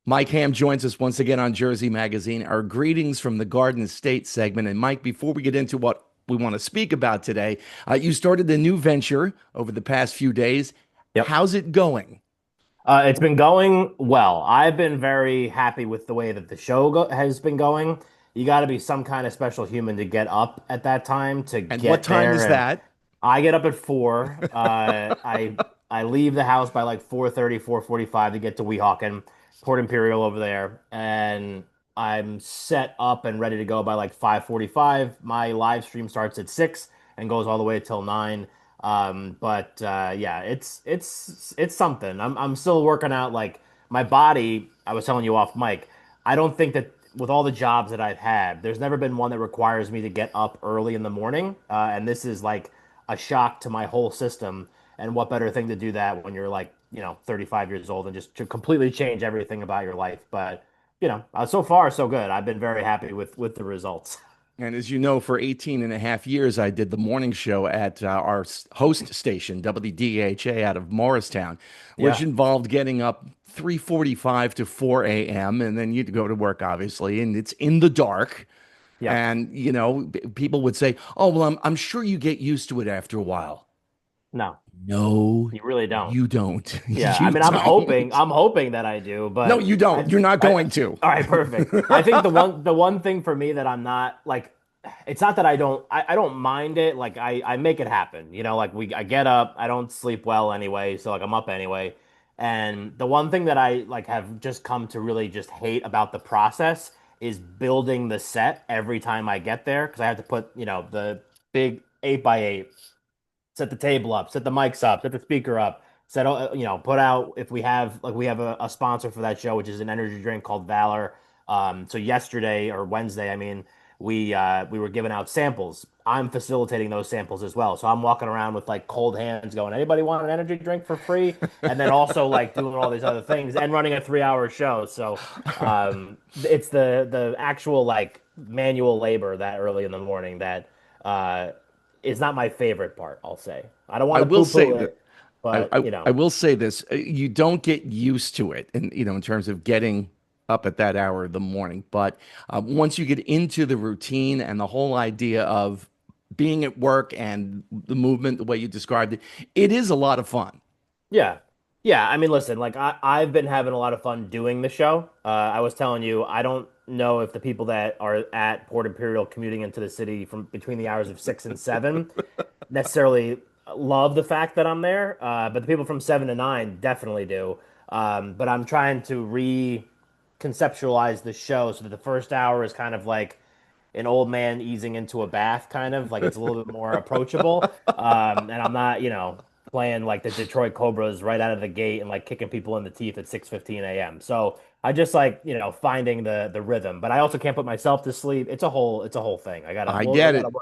Mike Ham joins us once again on Jersey Magazine. Our greetings from the Garden State segment. And Mike, before we get into what we want to speak about today, you started a new venture over the past few days. Yep. How's it going? It's been going well. I've been very happy with the way that the show has been going. You got to be some kind of special human to get up at that time to And what get time there. is And that? I get up at 4. I leave the house by like 4:30, 4:45 to get to Weehawken, Port Imperial over there, and I'm set up and ready to go by like 5:45. My live stream starts at 6 and goes all the way till 9. But yeah, it's something. I'm still working out like my body. I was telling you off mic. I don't think that with all the jobs that I've had, there's never been one that requires me to get up early in the morning. And this is like a shock to my whole system. And what better thing to do that when you're like, 35 years old and just to completely change everything about your life. But, so far so good. I've been very happy with the results. And as you know, for 18 and a half years, I did the morning show at our host station, WDHA, out of Morristown, which Yeah. involved getting up 3:45 to 4 a.m. And then you'd go to work, obviously, and it's in the dark. Yep. And, people would say, oh, well, I'm sure you get used to it after a while. No, No, you really don't. you don't. Yeah, I You mean, I'm hoping, don't. I'm hoping that I do, No, but you don't. I, You're not I, going to. all right, perfect. I think the one thing for me that I'm not like, it's not that I don't mind it. Like I make it happen. Like I get up, I don't sleep well anyway, so like I'm up anyway. And the one thing that I like have just come to really just hate about the process is building the set every time I get there because I have to put, the big 8x8, set the table up, set the mics up, set the speaker up, put out if we have a sponsor for that show, which is an energy drink called Valor. So yesterday or Wednesday, I mean, we were giving out samples. I'm facilitating those samples as well. So I'm walking around with like cold hands going, anybody want an energy drink for free? And then also like doing all these other things and running a 3-hour show. So it's the actual like manual labor that early in the morning that is not my favorite part, I'll say. I don't I want to will say poo-poo that it, but I will say this: you don't get used to it, and in terms of getting up at that hour of the morning. But once you get into the routine and the whole idea of being at work and the movement, the way you described it, it is a lot of fun. yeah. Yeah, I mean, listen, like I've been having a lot of fun doing the show. I was telling you, I don't know if the people that are at Port Imperial commuting into the city from between the hours of 6 and 7 necessarily love the fact that I'm there, but the people from 7 to 9 definitely do. But I'm trying to reconceptualize the show so that the first hour is kind of like an old man easing into a bath, kind of like it's a little bit more approachable. And I'm not, playing like the Detroit Cobras right out of the gate and like kicking people in the teeth at 6:15 a.m. So I just like, finding the rhythm, but I also can't put myself to sleep. It's a whole thing. I gotta I we get gotta it.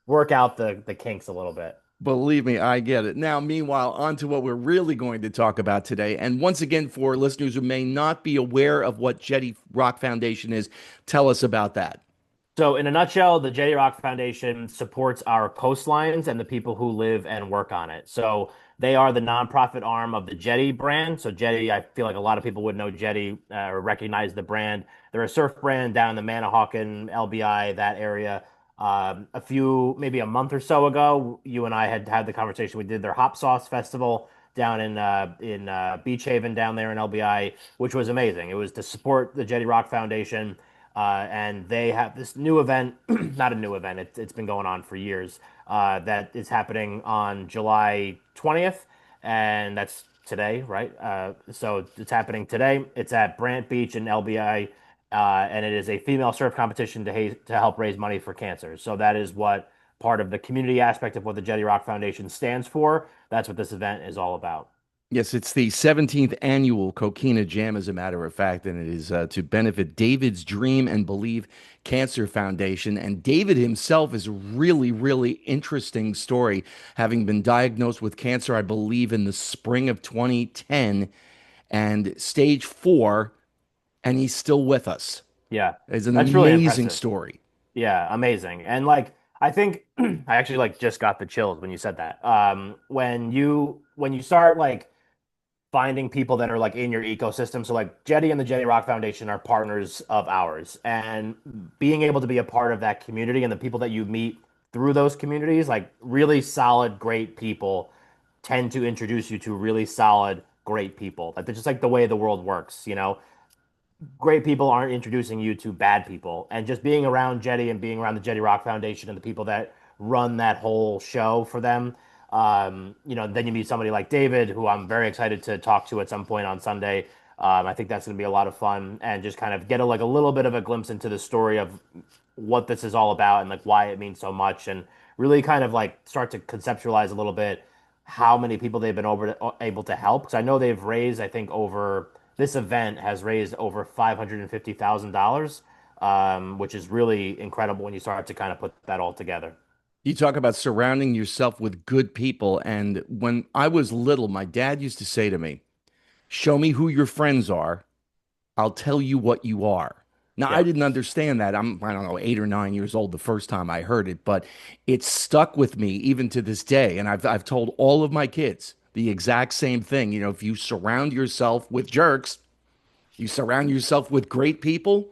work out the kinks a little bit. Believe me, I get it. Now, meanwhile, on to what we're really going to talk about today. And once again, for listeners who may not be aware of what Jetty Rock Foundation is, tell us about that. So, in a nutshell, the Jetty Rock Foundation supports our coastlines and the people who live and work on it. So, they are the nonprofit arm of the Jetty brand. So, Jetty, I feel like a lot of people would know Jetty or recognize the brand. They're a surf brand down in the Manahawkin, LBI, that area. Maybe a month or so ago, you and I had had the conversation. We did their Hop Sauce Festival down in Beach Haven down there in LBI, which was amazing. It was to support the Jetty Rock Foundation. And they have this new event, not a new event, it's been going on for years, that is happening on July 20th. And that's today, right? So it's happening today. It's at Brant Beach in LBI. And it is a female surf competition to help raise money for cancer. So that is what part of the community aspect of what the Jetty Rock Foundation stands for. That's what this event is all about. Yes, it's the 17th annual Coquina Jam, as a matter of fact, and it is to benefit David's Dream and Believe Cancer Foundation. And David himself is a really, really interesting story, having been diagnosed with cancer, I believe, in the spring of 2010 and stage 4, and he's still with us. Yeah, It's an that's really amazing impressive. story. Yeah, amazing. And like I think I actually like just got the chills when you said that. When you start like finding people that are like in your ecosystem. So like Jetty and the Jetty Rock Foundation are partners of ours, and being able to be a part of that community and the people that you meet through those communities, like really solid, great people, tend to introduce you to really solid, great people. Like, it's just like the way the world works, you know? Great people aren't introducing you to bad people. And just being around Jetty and being around the Jetty Rock Foundation and the people that run that whole show for them, then you meet somebody like David, who I'm very excited to talk to at some point on Sunday. I think that's going to be a lot of fun, and just kind of get a little bit of a glimpse into the story of what this is all about and like why it means so much, and really kind of like start to conceptualize a little bit how many people they've been able to help. Because I know they've raised, I think, over this event has raised over $550,000, which is really incredible when you start to kind of put that all together. You talk about surrounding yourself with good people. And when I was little, my dad used to say to me, show me who your friends are. I'll tell you what you are. Now, I Yep. didn't understand that. I don't know, 8 or 9 years old the first time I heard it, but it stuck with me even to this day. And I've told all of my kids the exact same thing. You know, if you surround yourself with jerks, you surround yourself with great people.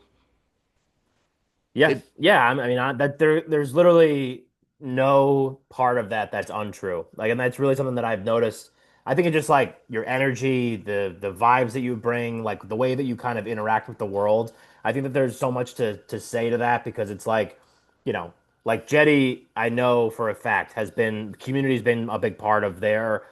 Yeah, It yeah. That there's literally no part of that that's untrue. Like, and that's really something that I've noticed. I think it's just like your energy, the vibes that you bring, like the way that you kind of interact with the world. I think that there's so much to say to that, because it's like, you know, like Jetty, I know for a fact has been community's been a big part of their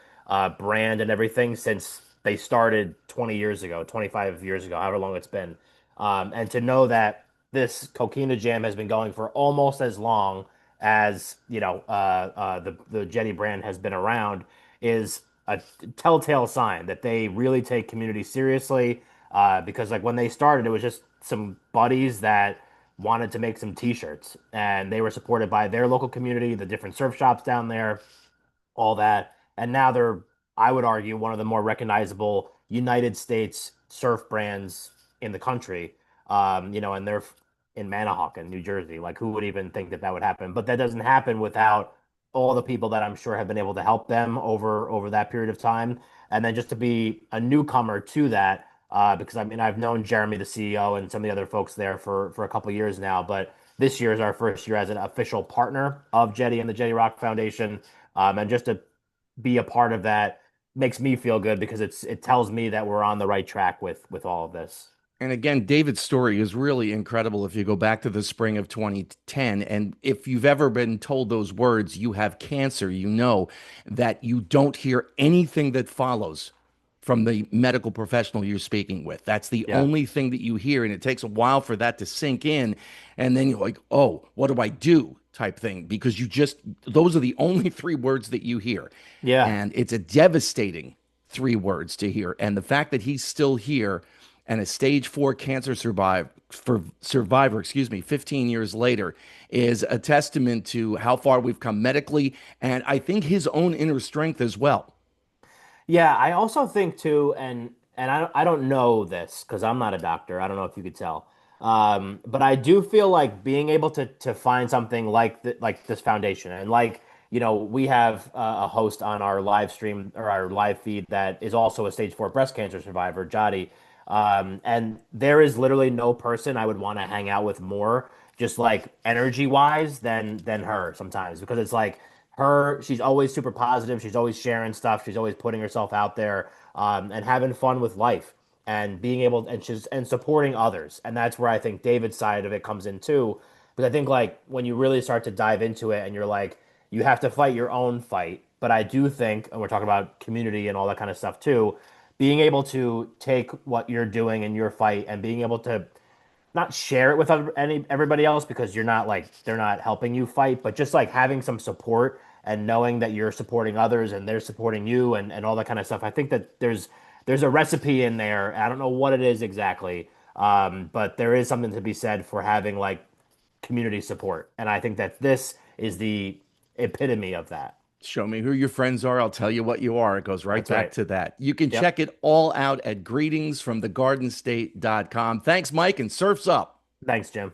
brand and everything since they started 20 years ago, 25 years ago, however long it's been. And to know that this Coquina Jam has been going for almost as long as the Jetty brand has been around is a telltale sign that they really take community seriously. Because like when they started, it was just some buddies that wanted to make some t-shirts, and they were supported by their local community, the different surf shops down there, all that. And now they're, I would argue, one of the more recognizable United States surf brands in the country. And they're in Manahawkin, New Jersey. Like, who would even think that that would happen? But that doesn't happen without all the people that I'm sure have been able to help them over that period of time. And then just to be a newcomer to that, because I mean, I've known Jeremy, the CEO, and some of the other folks there for a couple of years now, but this year is our first year as an official partner of Jetty and the Jetty Rock Foundation. And just to be a part of that makes me feel good, because it tells me that we're on the right track with all of this. And again, David's story is really incredible if you go back to the spring of 2010. And if you've ever been told those words, you have cancer, you know that you don't hear anything that follows from the medical professional you're speaking with. That's the Yeah. only thing that you hear. And it takes a while for that to sink in. And then you're like, oh, what do I do? Type thing, because those are the only three words that you hear. Yeah. And it's a devastating three words to hear. And the fact that he's still here and a stage 4 cancer survivor, 15 years later, is a testament to how far we've come medically, and I think his own inner strength as well. Yeah, I also think too, and I don't know this because I'm not a doctor. I don't know if you could tell. But I do feel like being able to find something like this foundation, and like, we have a host on our live stream or our live feed that is also a stage 4 breast cancer survivor, Jody. And there is literally no person I would want to hang out with more, just like energy wise, than her sometimes, because it's like she's always super positive. She's always sharing stuff. She's always putting herself out there, and having fun with life, and being able, and supporting others. And that's where I think David's side of it comes in too. Because I think like when you really start to dive into it and you're like, you have to fight your own fight. But I do think, and we're talking about community and all that kind of stuff too, being able to take what you're doing in your fight and being able to not share it with everybody else, because you're not like, they're not helping you fight, but just like having some support and knowing that you're supporting others and they're supporting you, and all that kind of stuff. I think that there's a recipe in there. I don't know what it is exactly, but there is something to be said for having like community support, and I think that this is the epitome of that. Show me who your friends are. I'll tell you what you are. It goes right That's back right. to that. You can Yep. check it all out at greetingsfromthegardenstate.com. Thanks, Mike, and surfs up. Thanks, Jim.